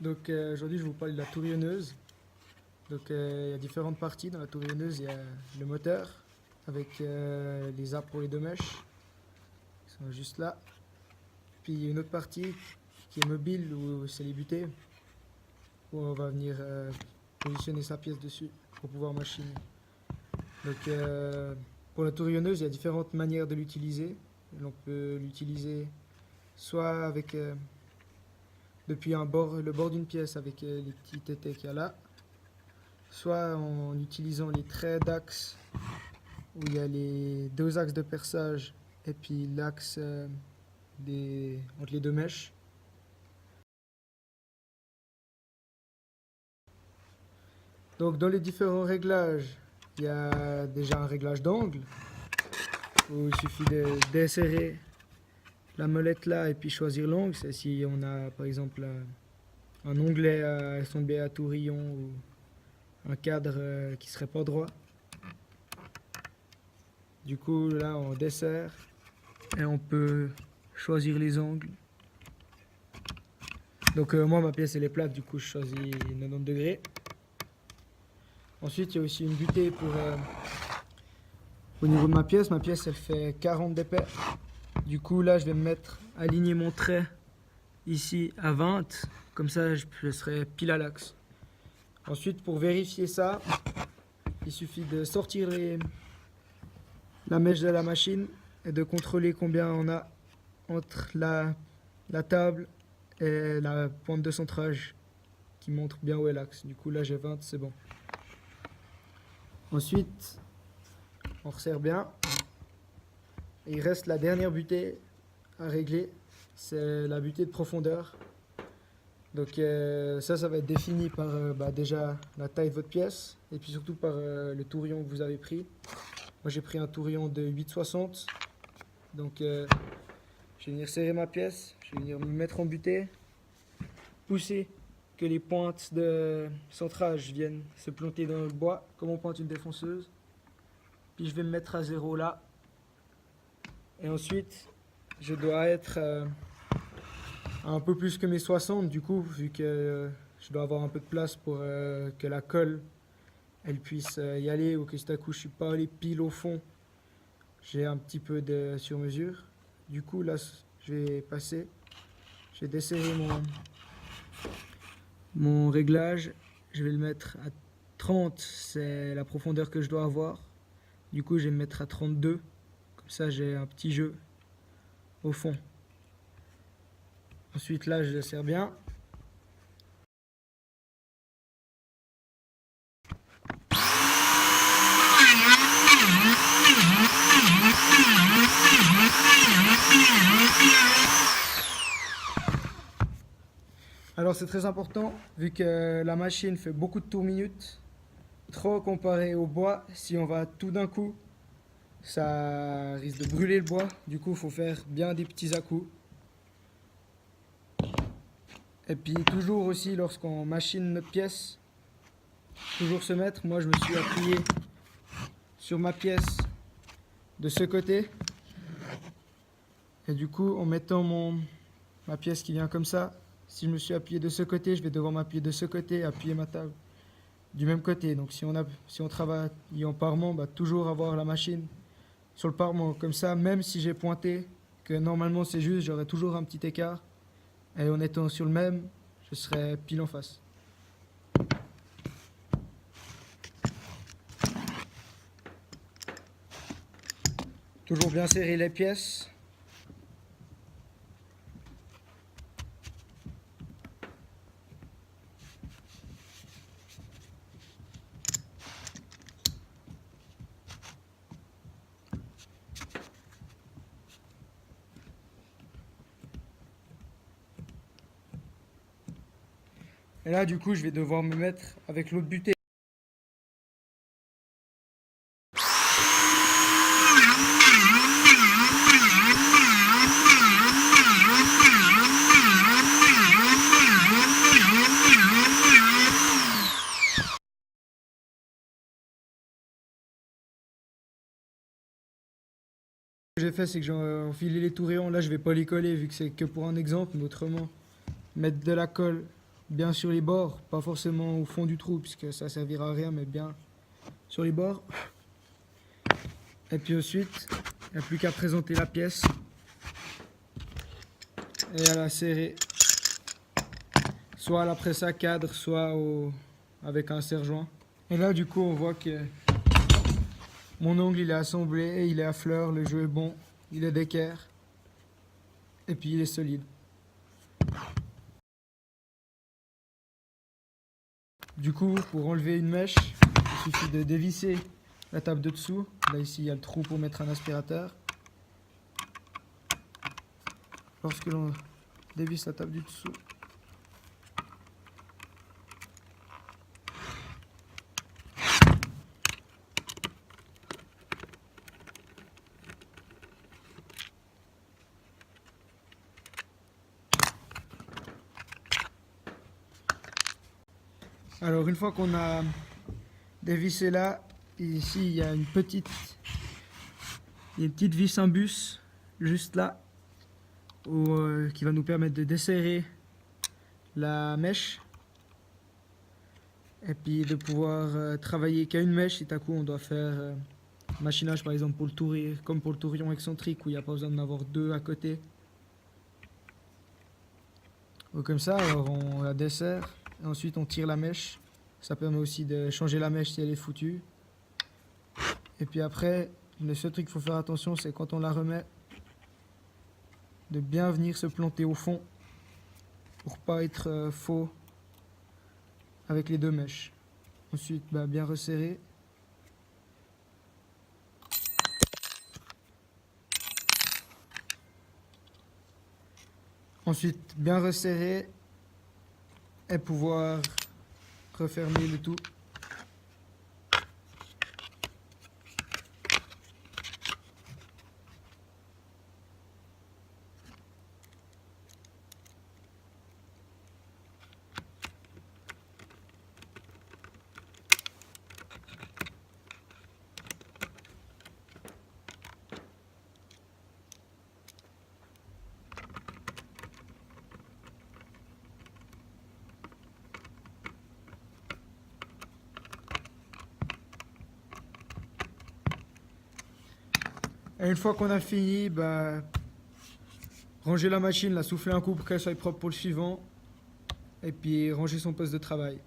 Donc aujourd'hui je vais vous parler de la tourionneuse. Donc il y a différentes parties dans la tourionneuse. Il y a le moteur avec les arbres pour les deux mèches qui sont juste là. Puis il y a une autre partie qui est mobile où c'est les butées où on va venir positionner sa pièce dessus pour pouvoir machiner. Donc pour la tourionneuse il y a différentes manières de l'utiliser. On peut l'utiliser soit avec depuis le bord d'une pièce avec les petits tétés qu'il y a là, soit en utilisant les traits d'axe où il y a les deux axes de perçage et puis l'axe entre les deux mèches. Donc dans les différents réglages, il y a déjà un réglage d'angle où il suffit de desserrer la molette là et puis choisir l'angle. C'est si on a par exemple un onglet à assembler à tourillon ou un cadre qui serait pas droit. Du coup là on dessert et on peut choisir les angles. Donc moi ma pièce elle est plate, du coup je choisis 90 degrés. Ensuite il y a aussi une butée pour au niveau de ma pièce elle fait 40 d'épais. Du coup là je vais me mettre aligner mon trait ici à 20, comme ça je serai pile à l'axe. Ensuite pour vérifier ça, il suffit de sortir la mèche de la machine et de contrôler combien on a entre la table et la pointe de centrage qui montre bien où est l'axe. Du coup là j'ai 20, c'est bon. Ensuite on resserre bien et il reste la dernière butée à régler, c'est la butée de profondeur. Donc ça va être défini par déjà la taille de votre pièce et puis surtout par le tourillon que vous avez pris. Moi j'ai pris un tourillon de 8,60. Donc je vais venir serrer ma pièce, je vais venir me mettre en butée, pousser que les pointes de centrage viennent se planter dans le bois comme on pointe une défonceuse. Puis je vais me mettre à 0 là. Et ensuite je dois être un peu plus que mes 60 du coup, vu que je dois avoir un peu de place pour que la colle elle puisse y aller, ou que tout à coup je suis pas allé pile au fond, j'ai un petit peu de sur-mesure. Du coup là je vais passer, je vais desserrer mon réglage, je vais le mettre à 30, c'est la profondeur que je dois avoir. Du coup je vais me mettre à 32, comme ça j'ai un petit jeu au fond. Ensuite là je desserre bien. Alors c'est très important, vu que la machine fait beaucoup de tours minutes, trop comparé au bois, si on va tout d'un coup, ça risque de brûler le bois. Du coup il faut faire bien des petits à-coups. Et puis toujours aussi lorsqu'on machine notre pièce, toujours se mettre, moi je me suis appuyé sur ma pièce de ce côté. Et du coup en mettant ma pièce qui vient comme ça, si je me suis appuyé de ce côté, je vais devoir m'appuyer de ce côté, appuyer ma table du même côté. Donc si on travaille en parement, toujours avoir la machine sur le parement. Comme ça, même si j'ai pointé, que normalement c'est juste, j'aurai toujours un petit écart. Et en étant sur le même, je serai pile en face. Toujours bien serrer les pièces. Et là, du coup, je vais devoir me mettre avec l'autre butée. Ce que j'ai fait, c'est que j'ai enfilé les tourillons. Là, je vais pas les coller vu que c'est que pour un exemple, mais autrement, mettre de la colle bien sur les bords, pas forcément au fond du trou puisque ça servira à rien, mais bien sur les bords. Et puis ensuite, il n'y a plus qu'à présenter la pièce et à la serrer, soit à la presse à cadre, soit avec un serre-joint. Et là du coup on voit que mon ongle il est assemblé, il est à fleur, le jeu est bon, il est d'équerre et puis il est solide. Du coup, pour enlever une mèche, il suffit de dévisser la table de dessous. Là ici il y a le trou pour mettre un aspirateur. Lorsque l'on dévisse la table du dessous, alors une fois qu'on a dévissé là, ici il y a une petite vis en bus juste là qui va nous permettre de desserrer la mèche et puis de pouvoir travailler qu'à une mèche. Si tout à coup on doit faire machinage par exemple pour le tourillon, comme pour le tourillon excentrique où il n'y a pas besoin d'en avoir deux à côté. Ou comme ça, alors on la dessert. Et ensuite on tire la mèche. Ça permet aussi de changer la mèche si elle est foutue. Et puis après, le seul truc qu'il faut faire attention, c'est quand on la remet, de bien venir se planter au fond pour pas être faux avec les deux mèches. Ensuite, bien resserrer. Ensuite, bien resserrer et pouvoir refermer le tout. Et une fois qu'on a fini, ranger la machine, la souffler un coup pour qu'elle soit propre pour le suivant, et puis ranger son poste de travail.